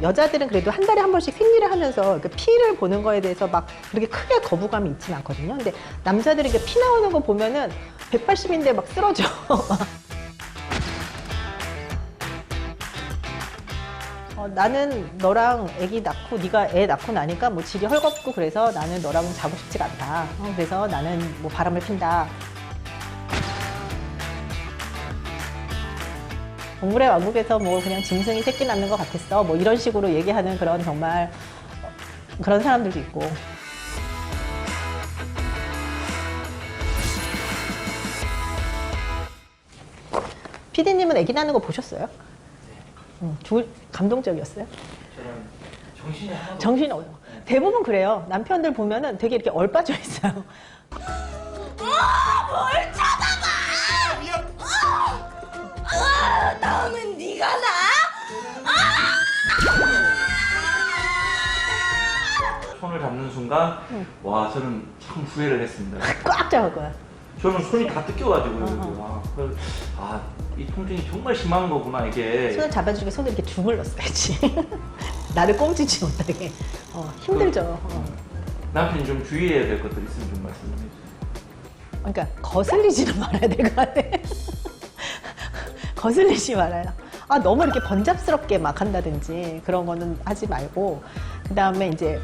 여자들은 그래도 한 달에 한 번씩 생리를 하면서 그 피를 보는 거에 대해서 막 그렇게 크게 거부감이 있지는 않거든요. 근데 남자들이 이렇게 피 나오는 거 보면은 180인데 막 쓰러져. 나는 너랑 애기 낳고 네가 애 낳고 나니까 뭐 질이 헐겁고 그래서 나는 너랑 자고 싶지가 않다. 그래서 나는 뭐 바람을 핀다. 동물의 왕국에서 뭐 그냥 짐승이 새끼 낳는 것 같았어. 뭐 이런 식으로 얘기하는 그런 정말 그런 사람들도 있고. PD님은 애기 낳는 거 보셨어요? 감동적이었어요? 저는 정신이 없어. 대부분 그래요. 남편들 보면은 되게 이렇게 얼빠져 있어요. 뭘 쳐다봐! 다음은 네가 나? 손을 잡는 순간 와 저는 참 후회를 했습니다. 꽉 잡을 거야. 저는 손이 다 뜯겨가지고요. 이 통증이 정말 심한 거구나 이게. 손을 잡아주게 손을 이렇게 주물렀어야지. 나를 꽁치지 못하게. 힘들죠. 남편이 좀 주의해야 될 것들 있으면 좀 말씀 좀 해주세요. 그러니까 거슬리지는 말아야 될 것 같아. 거슬리지 말아요. 너무 이렇게 번잡스럽게 막 한다든지 그런 거는 하지 말고, 그 다음에 이제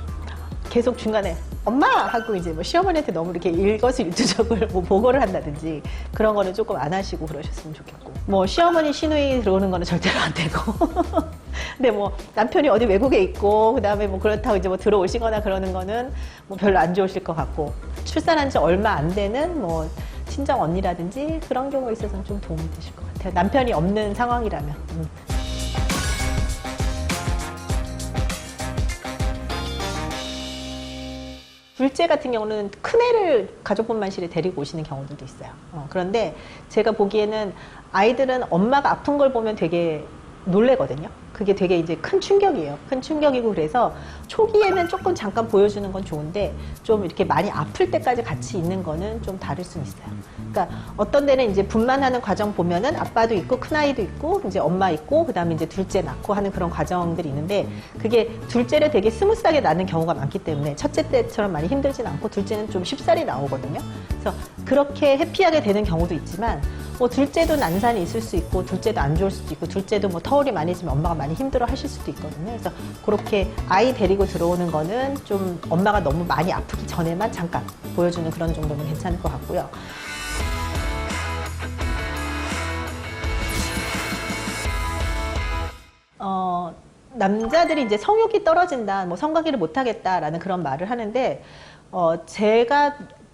계속 중간에 엄마! 하고 이제 뭐 시어머니한테 너무 이렇게 일거수일투족을 뭐 보고를 한다든지 그런 거는 조금 안 하시고 그러셨으면 좋겠고, 뭐 시어머니 시누이 들어오는 거는 절대로 안 되고 근데 뭐 남편이 어디 외국에 있고 그 다음에 뭐 그렇다고 이제 뭐 들어오시거나 그러는 거는 뭐 별로 안 좋으실 것 같고, 출산한 지 얼마 안 되는 뭐 친정 언니라든지 그런 경우에 있어서는 좀 도움이 되실 것 같아요. 남편이 없는 상황이라면. 둘째 같은 경우는 큰애를 가족분만실에 데리고 오시는 경우들도 있어요. 그런데 제가 보기에는 아이들은 엄마가 아픈 걸 보면 되게 놀래거든요. 그게 되게 이제 큰 충격이에요. 큰 충격이고, 그래서 초기에는 조금 잠깐 보여주는 건 좋은데 좀 이렇게 많이 아플 때까지 같이 있는 거는 좀 다를 수는 있어요. 그러니까 어떤 데는 이제 분만하는 과정 보면은 아빠도 있고 큰아이도 있고 이제 엄마 있고 그다음에 이제 둘째 낳고 하는 그런 과정들이 있는데, 그게 둘째를 되게 스무스하게 낳는 경우가 많기 때문에 첫째 때처럼 많이 힘들진 않고 둘째는 좀 쉽사리 나오거든요. 그래서 그렇게 해피하게 되는 경우도 있지만, 뭐 둘째도 난산이 있을 수 있고 둘째도 안 좋을 수도 있고 둘째도 뭐 터울이 많이 지면 엄마가 많이 힘들어 하실 수도 있거든요. 그래서 그렇게 아이 데리고 들어오는 거는 좀 엄마가 너무 많이 아프기 전에만 잠깐 보여주는 그런 정도는 괜찮을 것 같고요. 남자들이 이제 성욕이 떨어진다, 뭐 성관계를 못 하겠다라는 그런 말을 하는데,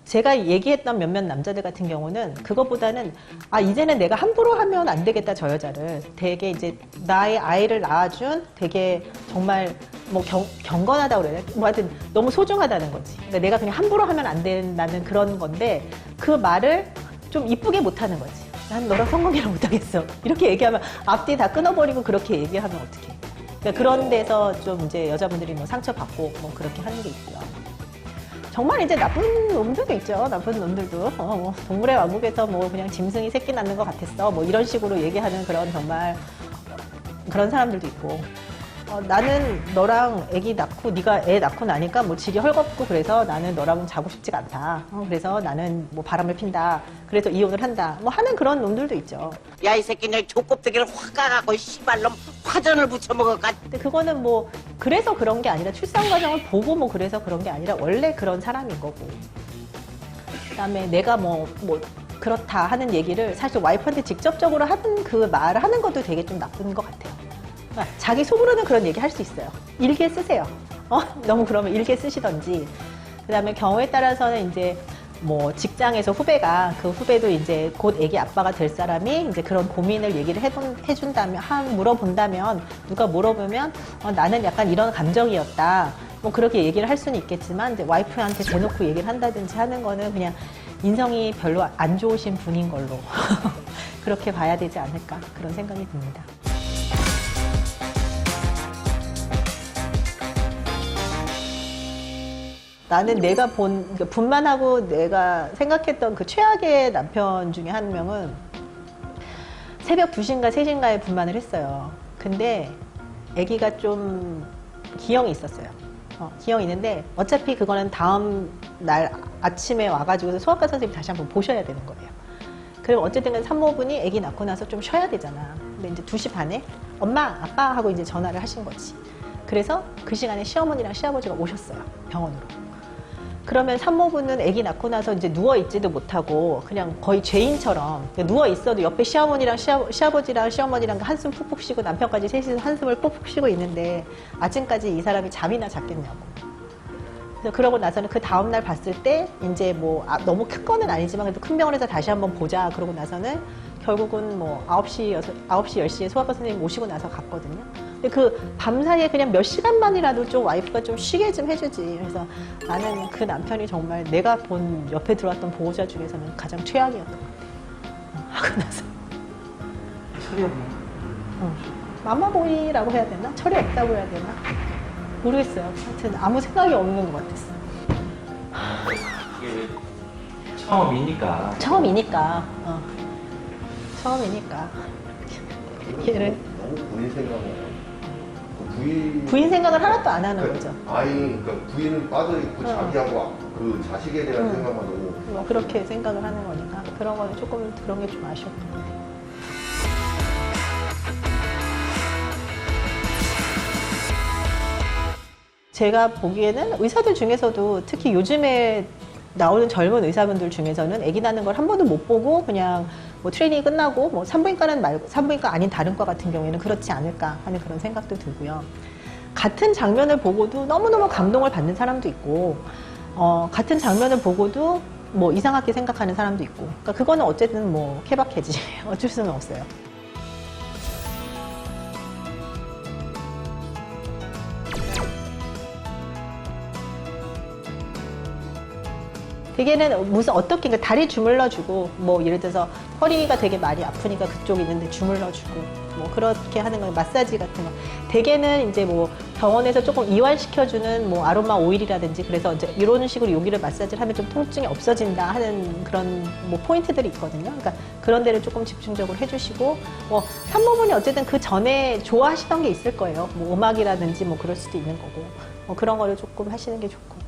제가 얘기했던 몇몇 남자들 같은 경우는 그것보다는 이제는 내가 함부로 하면 안 되겠다, 저 여자를. 되게 이제 나의 아이를 낳아준 되게 정말 뭐 경건하다고 그래야 돼. 뭐 하여튼 너무 소중하다는 거지. 그러니까 내가 그냥 함부로 하면 안 된다는 그런 건데, 그 말을 좀 이쁘게 못 하는 거지. 난 너랑 성관계를 못 하겠어. 이렇게 얘기하면 앞뒤 다 끊어버리고 그렇게 얘기하면 어떡해. 그러니까 그런 데서 좀 이제 여자분들이 뭐 상처받고 뭐 그렇게 하는 게 있고요. 정말 이제 나쁜 놈들도 있죠. 나쁜 놈들도. 동물의 왕국에서 뭐 그냥 짐승이 새끼 낳는 것 같았어. 뭐 이런 식으로 얘기하는 그런 정말 그런 사람들도 있고. 나는 너랑 애기 낳고 네가 애 낳고 나니까 뭐 질이 헐겁고 그래서 나는 너랑 자고 싶지가 않다. 그래서 나는 뭐 바람을 핀다. 그래서 이혼을 한다. 뭐 하는 그런 놈들도 있죠. 야, 이 새끼 내 족곱대기를 확 까갖고 씨발놈 화전을 붙여먹을까? 근데 그거는 뭐 그래서 그런 게 아니라, 출산 과정을 보고 뭐 그래서 그런 게 아니라 원래 그런 사람인 거고, 그다음에 내가 뭐 그렇다 하는 얘기를 사실 와이프한테 직접적으로 하는 그 말을 하는 것도 되게 좀 나쁜 것 같아요. 그러니까 자기 속으로는 그런 얘기 할 수 있어요. 일기에 쓰세요. 너무 그러면 일기에 쓰시던지. 그다음에 경우에 따라서는 이제 뭐 직장에서 후배가, 그 후배도 이제 곧 애기 아빠가 될 사람이 이제 그런 고민을 얘기를 해준다면, 물어본다면, 누가 물어보면 나는 약간 이런 감정이었다, 뭐 그렇게 얘기를 할 수는 있겠지만, 이제 와이프한테 대놓고 얘기를 한다든지 하는 거는 그냥 인성이 별로 안 좋으신 분인 걸로 그렇게 봐야 되지 않을까, 그런 생각이 듭니다. 나는 내가 분만하고 내가 생각했던 그 최악의 남편 중에 한 명은 새벽 2시인가 3시인가에 분만을 했어요. 근데 아기가 좀 기형이 있었어요. 기형이 있는데 어차피 그거는 다음 날 아침에 와가지고 소아과 선생님 다시 한번 보셔야 되는 거예요. 그럼 어쨌든 간 산모분이 아기 낳고 나서 좀 쉬어야 되잖아. 근데 이제 2시 반에 엄마, 아빠 하고 이제 전화를 하신 거지. 그래서 그 시간에 시어머니랑 시아버지가 오셨어요. 병원으로. 그러면 산모분은 아기 낳고 나서 이제 누워있지도 못하고 그냥 거의 죄인처럼 누워있어도 옆에 시어머니랑 시아버지랑 시어머니랑 한숨 푹푹 쉬고 남편까지 셋이서 한숨을 푹푹 쉬고 있는데 아침까지 이 사람이 잠이나 잤겠냐고. 그래서 그러고 나서는 그 다음날 봤을 때 이제 뭐 너무 큰 거는 아니지만 그래도 큰 병원에서 다시 한번 보자. 그러고 나서는 결국은 뭐 9시, 10시에 소아과 선생님 모시고 나서 갔거든요. 근데 그 밤사이에 그냥 몇 시간만이라도 좀 와이프가 좀 쉬게 좀 해주지. 그래서 나는 그 남편이 정말 내가 본 옆에 들어왔던 보호자 중에서는 가장 최악이었던 것 같아요. 하고 나서. 철이 없네. 마마보이라고 해야 되나? 철이 없다고 해야 되나? 모르겠어요. 하여튼 아무 생각이 없는 것 같았어. 이게 처음이니까. 처음이니까. 처음이니까. 얘를 너무 부인 생각은 부인 생각을 하나도 안 하는 거죠. 아이, 그러니까 부인은 빠져 있고 자기하고 그 자식에 대한 생각만 너무. 뭐 그렇게 생각을 하는 거니까 그런 거는 조금 그런 게 좀 아쉬웠던 것 같아요. 제가 보기에는 의사들 중에서도 특히 요즘에 나오는 젊은 의사분들 중에서는 아기 낳는 걸 한 번도 못 보고 그냥 뭐 트레이닝이 끝나고 뭐 산부인과는 말고 산부인과 아닌 다른 과 같은 경우에는 그렇지 않을까 하는 그런 생각도 들고요. 같은 장면을 보고도 너무너무 감동을 받는 사람도 있고 같은 장면을 보고도 뭐 이상하게 생각하는 사람도 있고 그러니까 그거는 어쨌든 뭐 케바케지 어쩔 수는 없어요. 대개는 무슨 어떻게 그러니까 다리 주물러주고 뭐 예를 들어서 허리가 되게 많이 아프니까 그쪽 있는데 주물러주고 뭐 그렇게 하는 거 마사지 같은 거 대개는 이제 뭐 병원에서 조금 이완시켜주는 뭐 아로마 오일이라든지 그래서 이제 이런 식으로 여기를 마사지를 하면 좀 통증이 없어진다 하는 그런 뭐 포인트들이 있거든요. 그러니까 그런 데를 조금 집중적으로 해주시고 뭐 산모분이 어쨌든 그 전에 좋아하시던 게 있을 거예요. 뭐 음악이라든지 뭐 그럴 수도 있는 거고 뭐 그런 거를 조금 하시는 게 좋고.